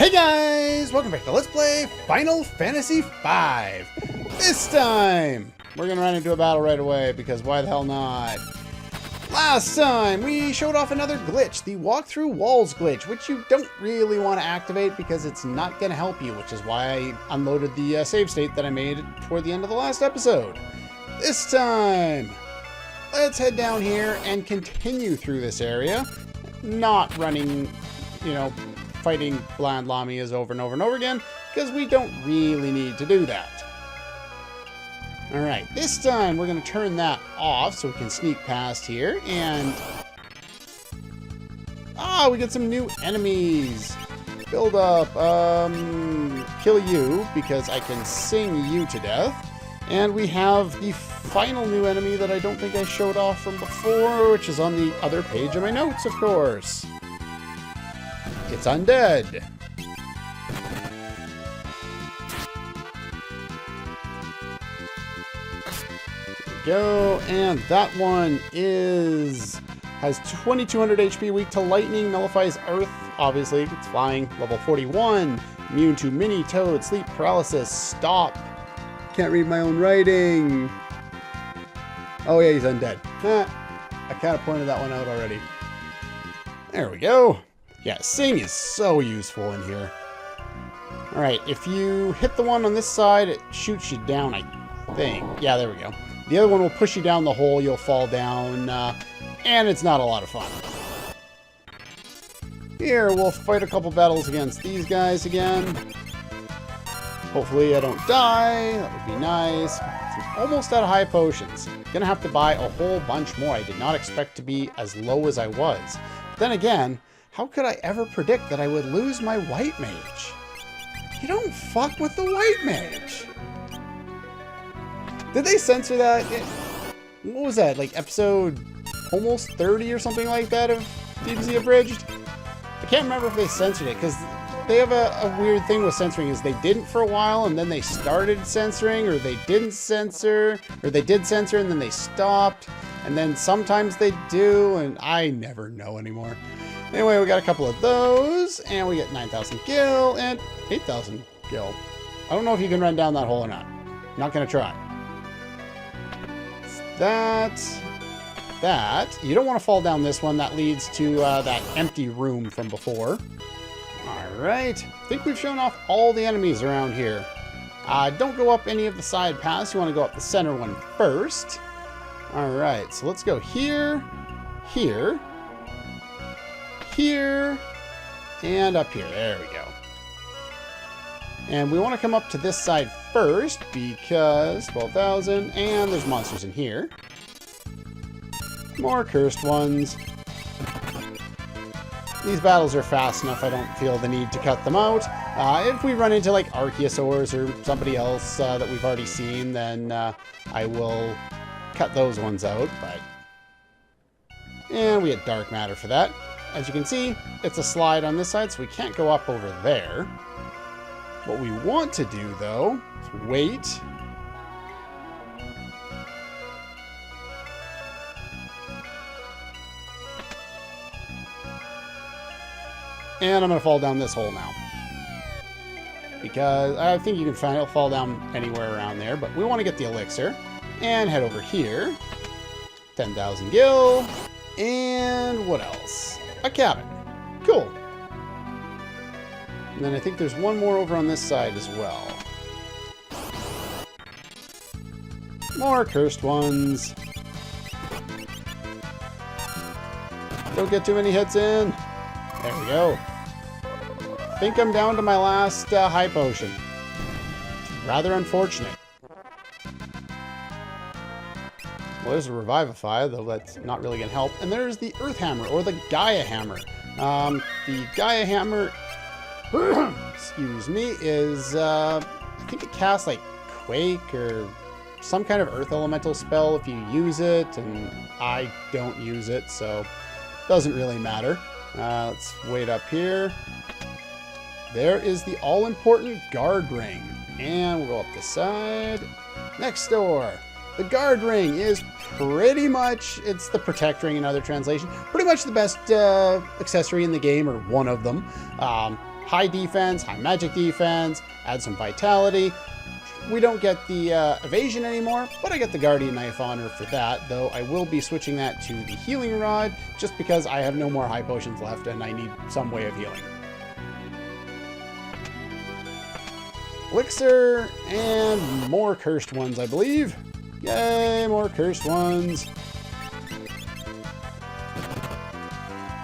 Hey guys! Welcome back to Let's Play Final Fantasy V! This time, we're gonna run into a battle right away, because why the hell not? Last time, we showed off another glitch, the Walk Through Walls glitch, which you don't really want to activate because it's not gonna help you, which is why I unloaded the save state that I made toward the end of the last episode. This time, let's head down here and continue through this area, not running, fighting Bland Lamias over and over and over again, because we don't really need to do that. Alright, this time we're going to turn that off so we can sneak past here, and... we get some new enemies! Build up, kill you, because I can sing you to death. And we have the final new enemy that I don't think I showed off from before, which is on the other page of my notes, of course. It's undead. There we go, and that one has 2200 HP, weak to lightning, nullifies earth, obviously, it's flying, level 41, immune to mini toad, sleep paralysis, stop. Can't read my own writing. Oh yeah, he's undead. I kind of pointed that one out already. There we go. Yeah, Sing is so useful in here. Alright, if you hit the one on this side, it shoots you down, I think. Yeah, there we go. The other one will push you down the hole, you'll fall down, and it's not a lot of fun. Here, we'll fight a couple battles against these guys again. Hopefully I don't die, that would be nice. I'm almost out of high potions. Gonna have to buy a whole bunch more. I did not expect to be as low as I was. But then again, how could I ever predict that I would lose my white mage? You don't fuck with the white mage. Did they censor that? What was that, like episode almost 30 or something like that of DBZ Abridged? I can't remember if they censored it, because they have a weird thing with censoring, is they didn't for a while and then they started censoring, or they didn't censor, or they did censor and then they stopped, and then sometimes they do, and I never know anymore. Anyway, we got a couple of those, and we get 9,000 gil and 8,000 gil. I don't know if you can run down that hole or not. Not gonna try. That. You don't want to fall down this one. That leads to that empty room from before. Alright, I think we've shown off all the enemies around here. Don't go up any of the side paths. You want to go up the center one first. Alright, so let's go here, here, here, and up here. There we go. And we want to come up to this side first because 12,000, and there's monsters in here. More cursed ones. These battles are fast enough, I don't feel the need to cut them out. If we run into like Archeosaurs or somebody else that we've already seen, then I will cut those ones out. And we get dark matter for that. As you can see, it's a slide on this side, so we can't go up over there. What we want to do, though, is wait. And I'm going to fall down this hole now. Because I think you can fall down anywhere around there, but we want to get the elixir. And head over here. 10,000 gil. And what else? A cabin. Cool. And then I think there's one more over on this side as well. More cursed ones. Don't get too many hits in. There we go. I think I'm down to my last high potion. Rather unfortunate. Well, there's a Revivify, though that's not really going to help. And there's the Earth Hammer, or the Gaia Hammer. The Gaia Hammer, excuse me, is, I think it casts like Quake or some kind of Earth Elemental spell if you use it, and I don't use it, so it doesn't really matter. Let's wait up here. There is the all-important guard ring. And we'll go up this side. Next door. The guard ring is pretty much, it's the protect ring in other translation, pretty much the best accessory in the game, or one of them. high defense, high magic defense, add some vitality. We don't get the evasion anymore, but I get the Guardian Knife Honor for that, though I will be switching that to the Healing Rod, just because I have no more high potions left and I need some way of healing. Elixir, and more cursed ones, I believe. Yay, more cursed ones.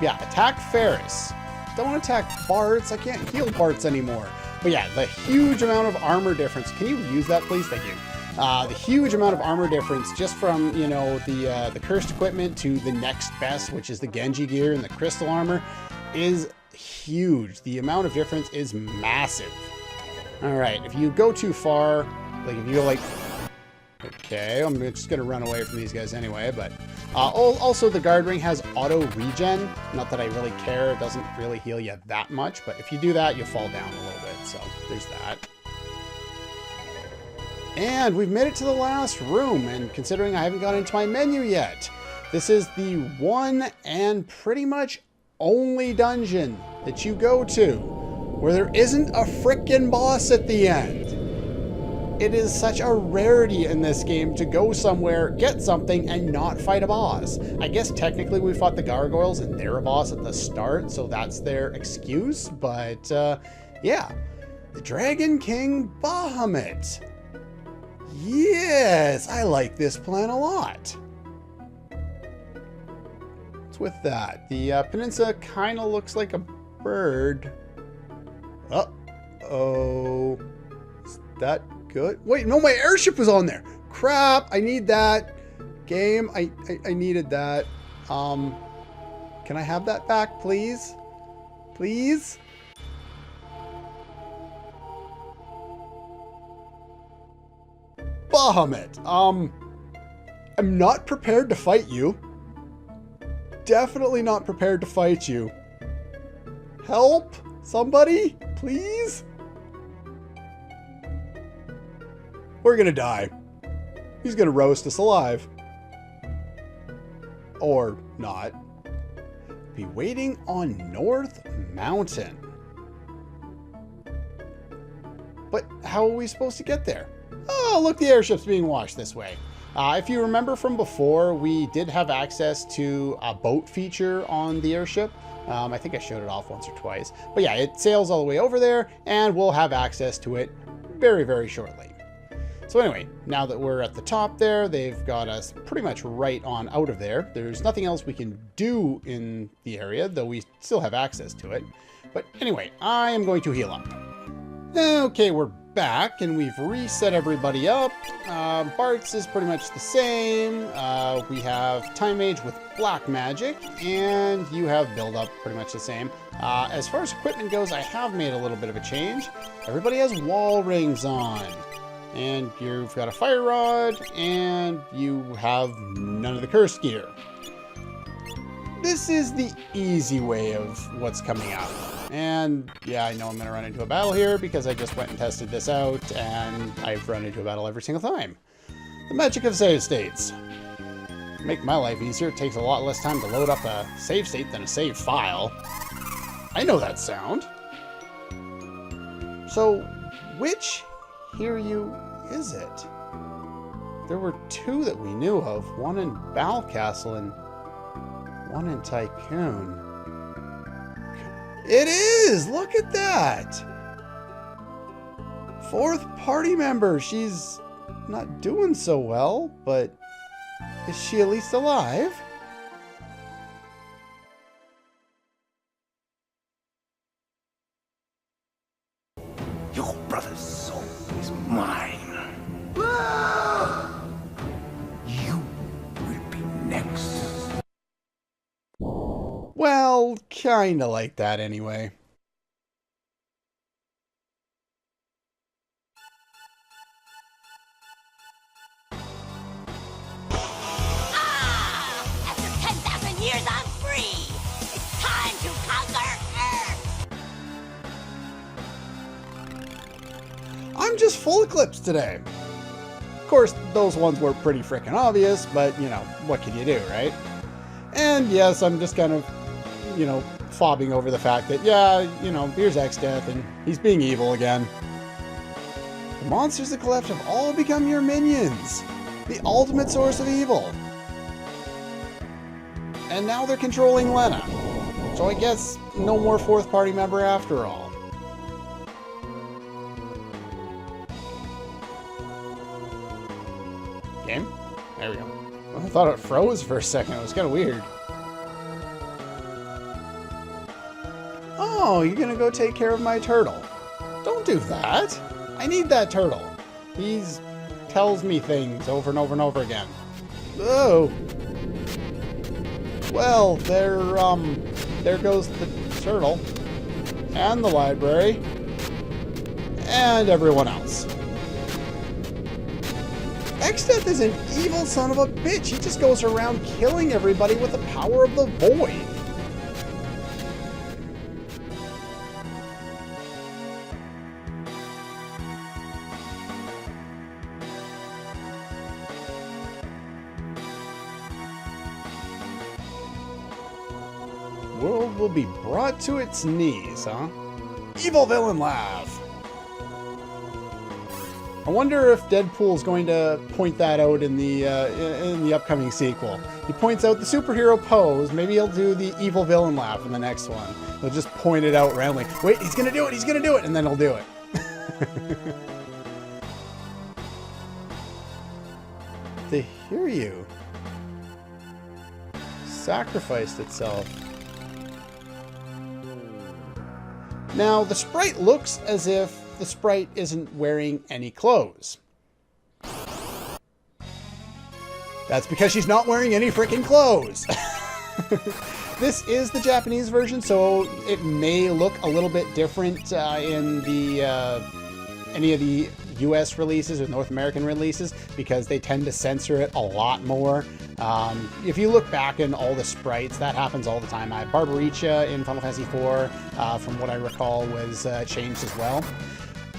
Yeah, attack Ferris. Don't attack Bartz. I can't heal Bartz anymore. But yeah, the huge amount of armor difference. Can you use that, please? Thank you. The huge amount of armor difference just from, you know, the cursed equipment to the next best, which is the Genji gear and the crystal armor, is huge. The amount of difference is massive. All right, if you go too far, like if you go like, okay, I'm just gonna run away from these guys anyway, but also the guard ring has auto regen. Not that I really care, it doesn't really heal you that much, but if you do that, you fall down a little bit, so there's that. And we've made it to the last room, and considering I haven't gone into my menu yet, this is the one and pretty much only dungeon that you go to where there isn't a frickin' boss at the end. It is such a rarity in this game to go somewhere, get something, and not fight a boss. I guess technically we fought the gargoyles and they're a boss at the start, so that's their excuse, but yeah. The Dragon King Bahamut. Yes, I like this plan a lot. What's with that? The peninsula kind of looks like a bird. Uh-oh. Is that good? Wait, no, my airship was on there. Crap, I need that. Game, I needed that. Can I have that back, please? Please? Bahamut, I'm not prepared to fight you. Definitely not prepared to fight you. Help? Somebody? Please? We're gonna die. He's gonna roast us alive. Or not. Be waiting on North Mountain. But how are we supposed to get there? Oh, look, the airship's being washed this way. If you remember from before, we did have access to a boat feature on the airship. I think I showed it off once or twice. But yeah, it sails all the way over there, and we'll have access to it very, very shortly. So anyway, now that we're at the top there, they've got us pretty much right on out of there. There's nothing else we can do in the area, though we still have access to it. But anyway, I am going to heal up. Okay, we're back, and we've reset everybody up. Bartz is pretty much the same. We have Time Mage with Black Magic, and you have Build Up pretty much the same. As far as equipment goes, I have made a little bit of a change. Everybody has wall rings on. And you've got a fire rod, and you have none of the cursed gear. This is the easy way of what's coming up. And yeah, I know I'm going to run into a battle here because I just went and tested this out, and I've run into a battle every single time. The magic of save states. To make my life easier, it takes a lot less time to load up a save state than a save file. I know that sound. So, which Hiryu is it? There were two that we knew of, one in Balcastle and one in Tycoon. It is! Look at that! Fourth party member. She's not doing so well, but is she at least alive? Your brother's soul is mine. You will be next. Well, kinda like that anyway. After 10,000 years, I'm free! It's time to conquer Earth! I'm just full of clips today. Of course, those ones were pretty freaking obvious, but, you know, what can you do, right? And yes, I'm just kind of, you know, fobbing over the fact that, yeah, you know, here's Exdeath, and he's being evil again. The monsters that collapse have all become your minions. The ultimate source of evil. And now they're controlling Lena. So I guess no more fourth party member after all. Game? There we go. I thought it froze for a second. It was kind of weird. Oh, you're gonna go take care of my turtle. Don't do that. I need that turtle. He tells me things over and over and over again. Oh. Well, there goes the turtle. And the library. And everyone else. Exdeath is an evil son of a bitch. He just goes around killing everybody with the power of the void. World will be brought to its knees, huh? Evil villain laugh. I wonder if Deadpool's going to point that out in the upcoming sequel. He points out the superhero pose. Maybe he'll do the evil villain laugh in the next one. He'll just point it out randomly. Wait, he's gonna do it. He's gonna do it, and then he'll do it. To hear you sacrificed itself. Now, the sprite looks as if the sprite isn't wearing any clothes. That's because she's not wearing any freaking clothes. This is the Japanese version, so it may look a little bit different in the any of the US releases or North American releases, because they tend to censor it a lot more. If you look back in all the sprites, that happens all the time. Barbaricha in Final Fantasy IV, from what I recall, was changed as well.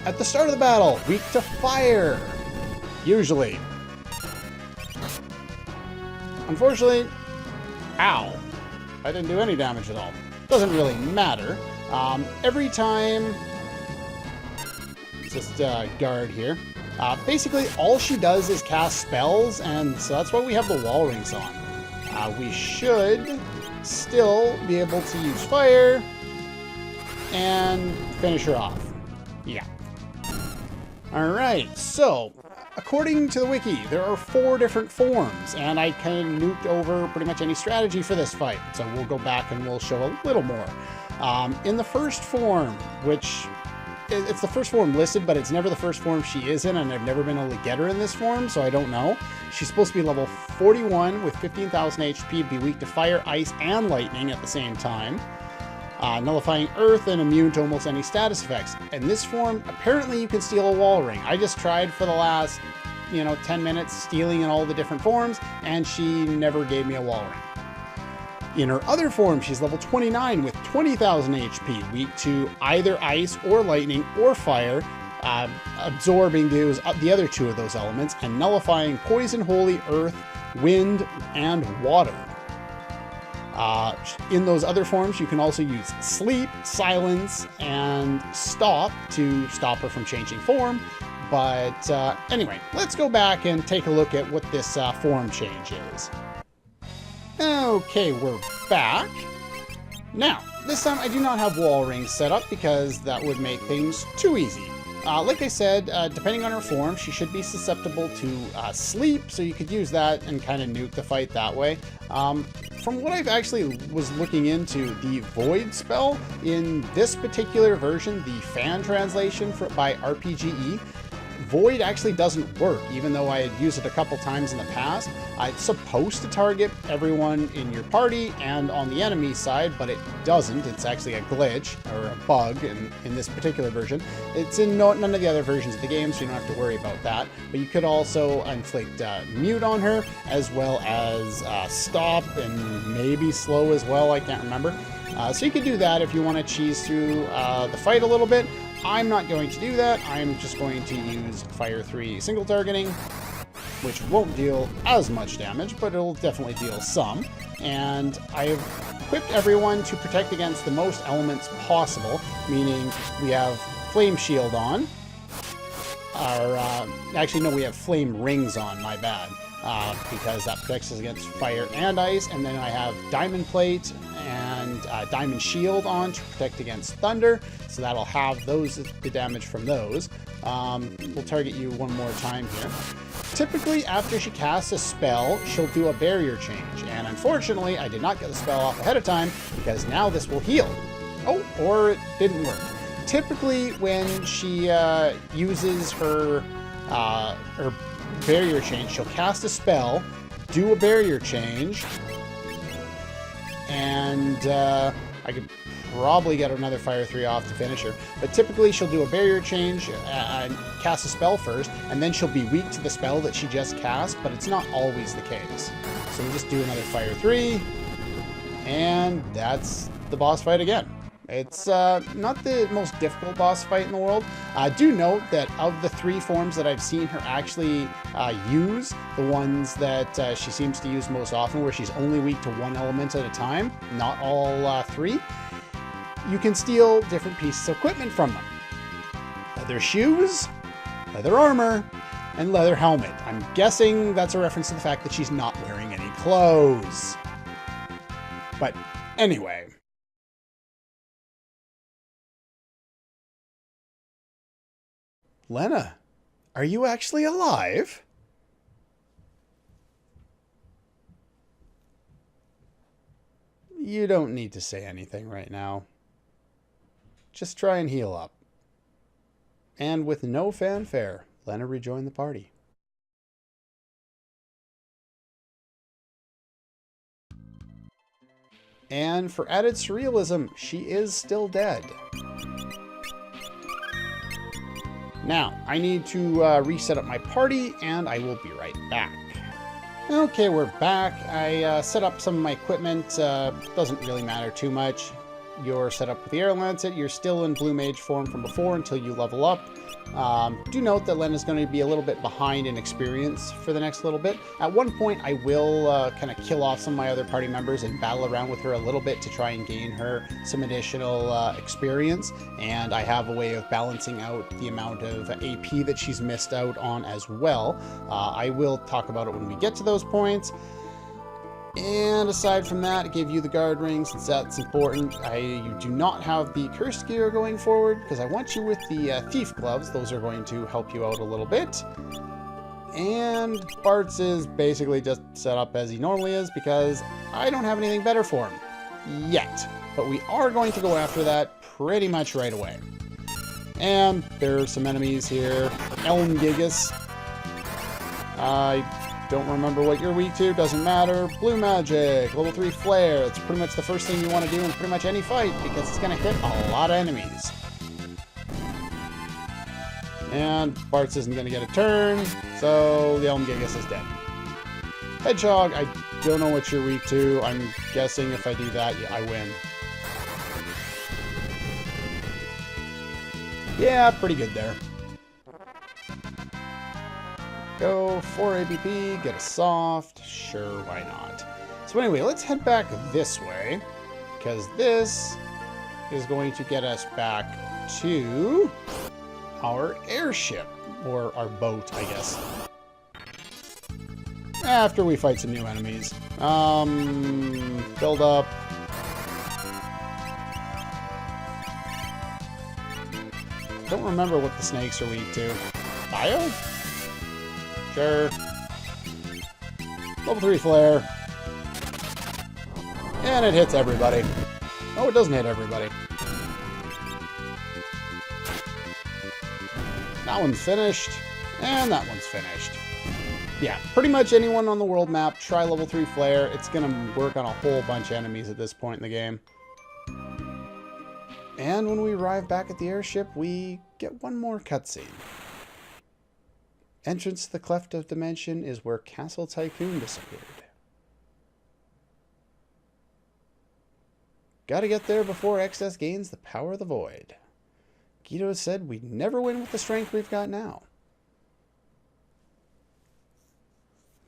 At the start of the battle, weak to fire, usually. Unfortunately, ow, I didn't do any damage at all. Doesn't really matter. Every time, just guard here. Basically, all she does is cast spells, and so that's why we have the wall rings on. We should still be able to use fire and finish her off. Yeah. Alright, so according to the wiki, there are 4 different forms, and I kind of nuked over pretty much any strategy for this fight, so we'll go back and we'll show a little more. In the first form, which it's the first form listed, but it's never the first form she is in, and I've never been able to get her in this form, so I don't know. She's supposed to be level 41 with 15,000 HP, be weak to fire, ice, and lightning at the same time. Nullifying earth and immune to almost any status effects. In this form, apparently you can steal a wall ring. I just tried for the last, 10 minutes stealing in all the different forms, and she never gave me a wall ring. In her other form, she's level 29 with 20,000 HP, weak to either ice or lightning or fire, absorbing the other 2 of those elements, and nullifying poison, holy, earth, wind, and water. In those other forms, you can also use sleep, silence, and stop to stop her from changing form. But anyway, let's go back and take a look at what this form change is. Okay, we're back. Now, this time I do not have wall rings set up because that would make things too easy. Like I said, depending on her form, she should be susceptible to sleep, so you could use that and kind of nuke the fight that way. From what I've actually was looking into, the Void spell in this particular version, the fan translation by RPGE, Void actually doesn't work, even though I had used it a couple times in the past. It's supposed to target everyone in your party and on the enemy side, but it doesn't. It's actually a glitch, or a bug in this particular version. It's in none of the other versions of the game, so you don't have to worry about that. But you could also inflict mute on her, as well as stop and maybe slow as well, I can't remember. So you could do that if you want to cheese through the fight a little bit. I'm not going to do that. I'm just going to use Fire 3 single targeting, which won't deal as much damage, but it'll definitely deal some. and I've equipped everyone to protect against the most elements possible, meaning we have Flame Shield on. Actually, no, we have Flame Rings on, my bad, because that protects us against fire and ice, and then I have Diamond Plate and Diamond Shield on to protect against thunder, so that'll have the damage from those. We'll target you one more time here. Typically, after she casts a spell, she'll do a barrier change, and unfortunately, I did not get the spell off ahead of time, because now this will heal. Oh, or it didn't work. Typically, when she uses her barrier change, she'll cast a spell, do a barrier change, and I could probably get another Fire 3 off to finish her. But typically, she'll do a barrier change and cast a spell first, and then she'll be weak to the spell that she just cast, but it's not always the case. So we'll just do another Fire 3, and that's the boss fight again. It's not the most difficult boss fight in the world. Do note that of the 3 forms that I've seen her actually use, the ones that she seems to use most often, where she's only weak to 1 element at a time, not all 3, you can steal different pieces of equipment from them. Leather shoes, leather armor, and leather helmet. I'm guessing that's a reference to the fact that she's not wearing any clothes. But anyway. Lena, are you actually alive? You don't need to say anything right now. Just try and heal up. And with no fanfare, Lena rejoined the party. And for added surrealism, she is still dead. Now, I need to reset up my party, and I will be right back. Okay, we're back. I set up some of my equipment. Doesn't really matter too much. You're set up with the Air Lancet. You're still in Blue Mage form from before until you level up. Do note that Lena's going to be a little bit behind in experience for the next little bit. At one point, I will kind of kill off some of my other party members and battle around with her a little bit to try and gain her some additional experience. And I have a way of balancing out the amount of AP that she's missed out on as well. I will talk about it when we get to those points. And aside from that, I gave you the guard ring since that's important. You do not have the cursed gear going forward because I want you with the thief gloves. Those are going to help you out a little bit. And Bart's is basically just set up as he normally is because I don't have anything better for him yet. But we are going to go after that pretty much right away. And there are some enemies here. Elm Gigas. Don't remember what you're weak to, doesn't matter. Blue Magic, level 3 Flare. It's pretty much the first thing you want to do in pretty much any fight because it's going to hit a lot of enemies. And Bart's isn't going to get a turn, so the Elm Gigas is dead. Hedgehog, I don't know what you're weak to. I'm guessing if I do that, I win. Yeah, pretty good there. Go, 4 ABP, get a soft, sure, why not. So anyway, let's head back this way, because this is going to get us back to our airship, or our boat, I guess. After we fight some new enemies. Build up. Don't remember what the snakes are weak to. Bio? Sure. Level 3 Flare. And it hits everybody. Oh, it doesn't hit everybody. That one's finished. And that one's finished. Yeah, pretty much anyone on the world map, try level 3 Flare. It's going to work on a whole bunch of enemies at this point in the game. And when we arrive back at the airship, we get one more cutscene. Entrance to the Cleft of Dimension is where Castle Tycoon disappeared. Gotta get there before Excess gains the power of the Void. Guido said we'd never win with the strength we've got now.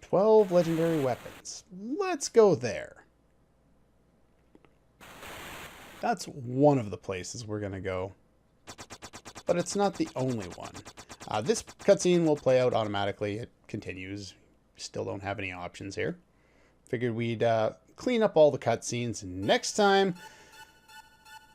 12 legendary weapons. Let's go there. That's one of the places we're going to go. But it's not the only one. This cutscene will play out automatically. It continues. Still don't have any options here. Figured we'd clean up all the cutscenes next time.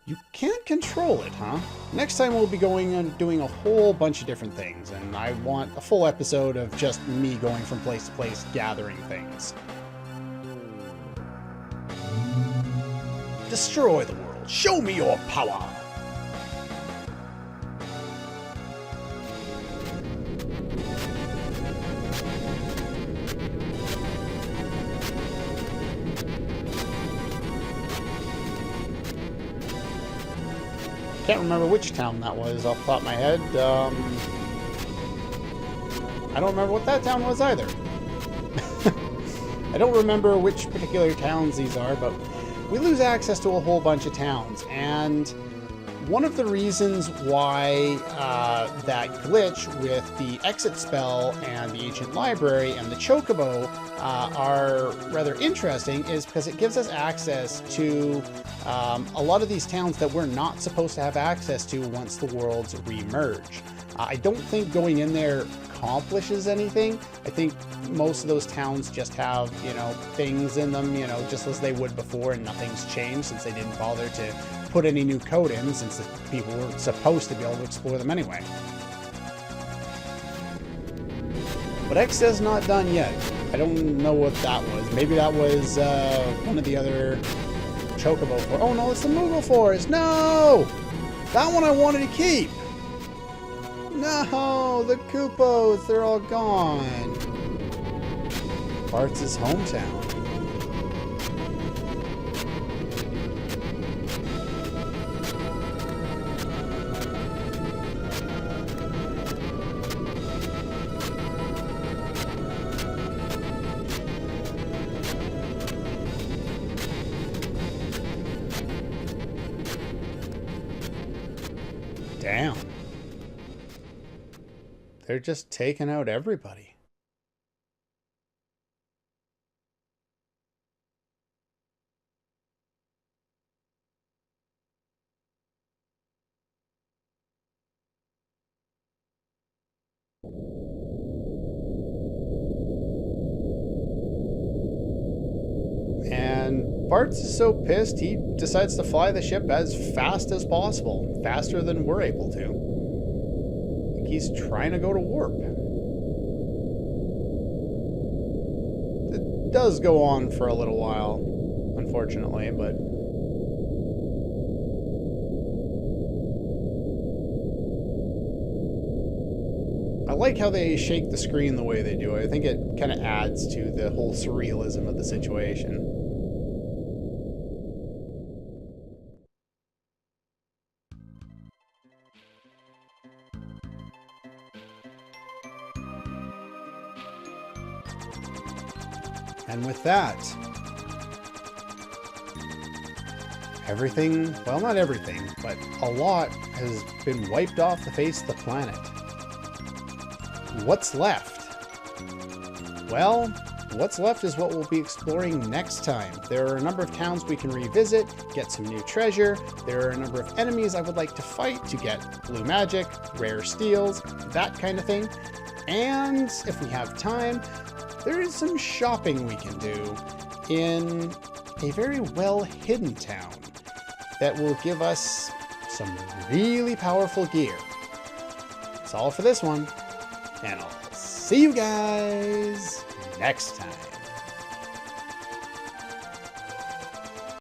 You can't control it, huh? Next time we'll be going and doing a whole bunch of different things, and I want a full episode of just me going from place to place gathering things. Destroy the world. Show me your power. Can't remember which town that was off the top of my head. I don't remember what that town was either. I don't remember which particular towns these are, but we lose access to a whole bunch of towns. And one of the reasons why that glitch with the exit spell and the ancient library and the chocobo are rather interesting is because it gives us access to a lot of these towns that we're not supposed to have access to once the worlds remerge. I don't think going in there accomplishes anything. I think most of those towns just have, you know, things in them, you know, just as they would before, and nothing's changed since they didn't bother to put any new code in, since the people were supposed to be able to explore them anyway. But X's not done yet. I don't know what that was. Maybe that was one of the other chocobo for. Oh no, it's the Moogle Forest. No! That one I wanted to keep. No, the Koopos, they're all gone. Bart's hometown. Damn. They're just taking out everybody. And Bart's so pissed, he decides to fly the ship as fast as possible. Faster than we're able to. He's trying to go to warp. It does go on for a little while, unfortunately, but I like how they shake the screen the way they do. I think it kind of adds to the whole surrealism of the situation. And with that, everything, well, not everything, but a lot has been wiped off the face of the planet. What's left? Well, what's left is what we'll be exploring next time. There are a number of towns we can revisit, get some new treasure. There are a number of enemies I would like to fight to get blue magic, rare steals, that kind of thing. And if we have time, there is some shopping we can do in a very well-hidden town that will give us some really powerful gear. That's all for this one, and I'll see you guys next time.